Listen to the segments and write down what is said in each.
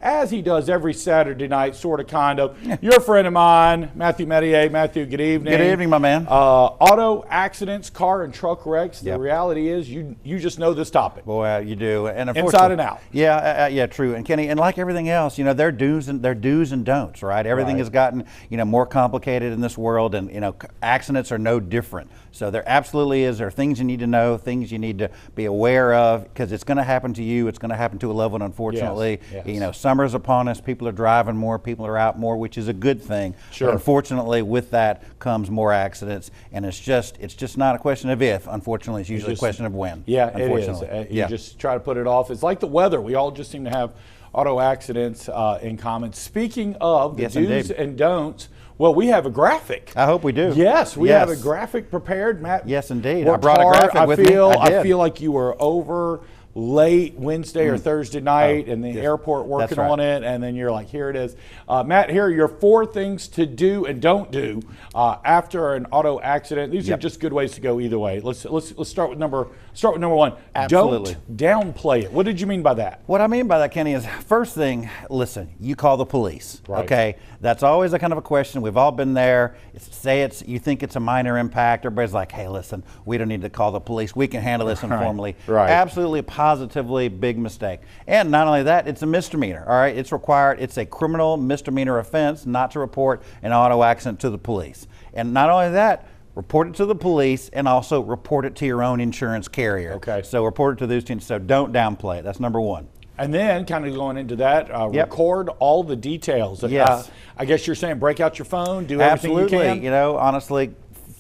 as he does every Saturday night, sort of, kind of. You're a friend of mine, Matthew Mestayer. Matthew, good evening. Good evening, my man. Auto accidents, car and truck wrecks. The Yep. reality is you just know this topic. Boy, you do. And inside and out. Yeah, yeah, true. And Kenny, and like everything else, you know, there are do's and don'ts, right? Everything has gotten, you know, more complicated in this world, and, you know, accidents are no different. So there absolutely is. There are things you need to know, things you need to be aware of, because it's going to happen to you. It's going to happen to a loved one, unfortunately. Yes. You know, summer's upon us. People are driving more. People are out more, which is a good thing. Sure. But unfortunately, with that comes more accidents, and it's just not a question of if. Unfortunately, it's usually a question of when. Yeah, it is. You just try to put it off. It's like the weather. We all just seem to have auto accidents in common. Speaking of the do's and don'ts, well, we have a graphic. I hope we do. Yes, we have a graphic prepared, Matt. Yes, indeed. I brought a graphic with me. I feel like you were over late Wednesday or Thursday night in the airport working on it, and then you're like, here it is. Matt, here are your 4 things to do and don't do after an auto accident. These are just good ways to go either way. Let's start with number 1. Absolutely. Don't downplay it. What did you mean by that? What I mean by that, Kenny, is first thing, listen, you call the police. Right. Okay, that's always a kind of a question. We've all been there. You think it's a minor impact. Everybody's like, hey, listen, we don't need to call the police. We can handle this informally. Right. Absolutely, positively big mistake. And not only that, it's a misdemeanor. All right, it's required. It's a criminal misdemeanor offense not to report an auto accident to the police. And not only that, report it to the police, and also report it to your own insurance carrier. Okay. So report it to those teams. So don't downplay it. That's number 1. And then, kind of going into that, record all the details. Yes. I guess you're saying break out your phone, do everything you can. You know, honestly,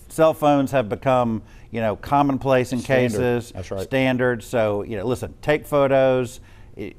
cell phones have become, you know, commonplace in cases. That's right. Standard. So, you know, listen, take photos.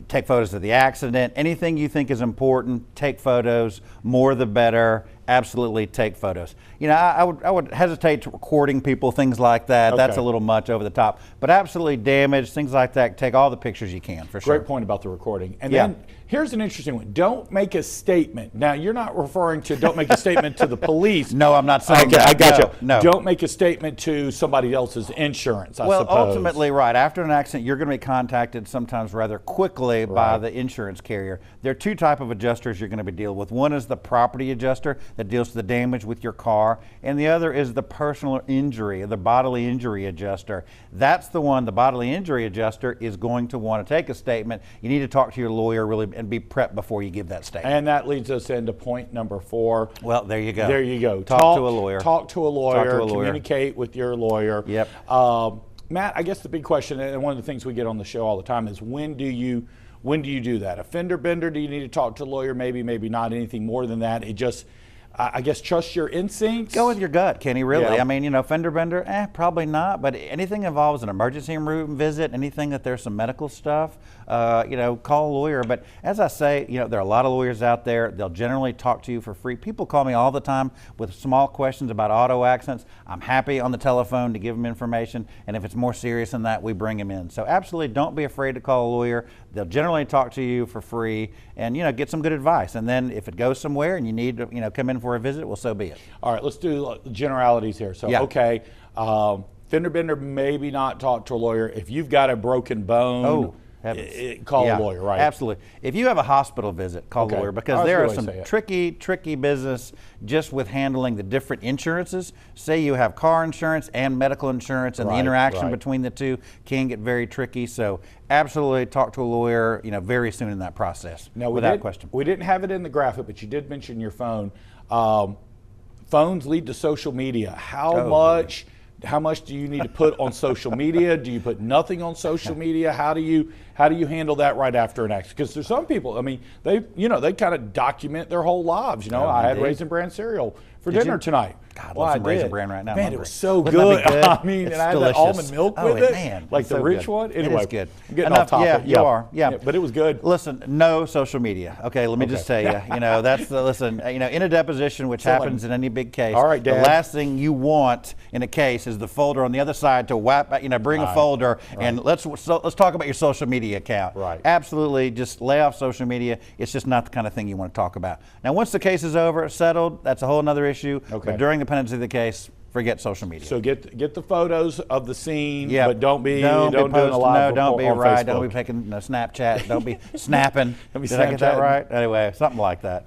Take photos of the accident. Anything you think is important, take photos. More the better. Absolutely take photos. You know, I would hesitate to recording people, things like that. Okay. That's a little much over the top. But absolutely damage, things like that, take all the pictures you can, for sure. Great point about the recording. And then here's an interesting one. Don't make a statement. Now, you're not referring to don't make a statement to the police. No, I'm not saying that. I got you. No. Don't make a statement to somebody else's insurance, I suppose. Well, ultimately, right. After an accident, you're going to be contacted sometimes rather quickly by the insurance carrier. There are 2 types of adjusters you're going to be dealing with. One is the property adjuster that deals with the damage with your car, and the other is the personal injury, the bodily injury adjuster. That's the one, the bodily injury adjuster is going to want to take a statement. You need to talk to your lawyer really and be prepped before you give that statement. And that leads us into point number 4. Well, there you go. There you go. Talk to a lawyer. Talk to a lawyer. Communicate with your lawyer. Yep. Matt, I guess the big question, and one of the things we get on the show all the time, is when do you do that? A fender bender, do you need to talk to a lawyer? Maybe not anything more than that. It just, I guess, trust your instincts. Go with your gut, Kenny, really. Yeah. I mean, you know, fender bender, probably not, but anything involves an emergency room visit, anything that there's some medical stuff, you know, call a lawyer. But as I say, you know, there are a lot of lawyers out there. They'll generally talk to you for free. People call me all the time with small questions about auto accidents. I'm happy on the telephone to give them information, and if it's more serious than that, we bring them in. So absolutely don't be afraid to call a lawyer. They'll generally talk to you for free and, you know, get some good advice. And then if it goes somewhere and you need to, you know, come in for a visit, well, so be it. All right, let's do generalities here. So, okay, fender bender, maybe not talk to a lawyer. If you've got a broken bone, call a lawyer, right? Absolutely. If you have a hospital visit, call a lawyer, because there are some tricky business just with handling the different insurances. Say you have car insurance and medical insurance, and the interaction between the two can get very tricky. So absolutely talk to a lawyer, you know, very soon in that process. Now, without question. We didn't have it in the graphic, but you did mention your phone. Phones lead to social media. How much do you need to put on social media? Do you put nothing on social media? How do you handle that right after an accident? Because there's some people, I mean, they kind of document their whole lives. You know, I had Raisin Bran cereal for dinner tonight. God, I love some Raisin Bran right now. Man, it was so good. I mean, and I had that almond milk with it. Man, like the rich one. Anyway, it is good. I'm getting off topic. Yeah, you are. Yeah, but it was good. Listen, no social media. Okay, let me just tell you. You know, that's listen. You know, in a deposition, which happens in any big case. All right, Dad. The last thing you want in a case is the folder on the other side to bring a folder and let's talk about your social media account. Right. Absolutely, just lay off social media. It's just not the kind of thing you want to talk about. Now, once the case is over, settled, that's a whole other issue. Okay. But during the pendency of the case, forget social media. So get the photos of the scene, Yep. but don't do posting, a live don't be on right. Facebook. Don't be taking Snapchat. Don't be snapping. Don't be Did I get that Snapchatting. right? Anyway, something like that.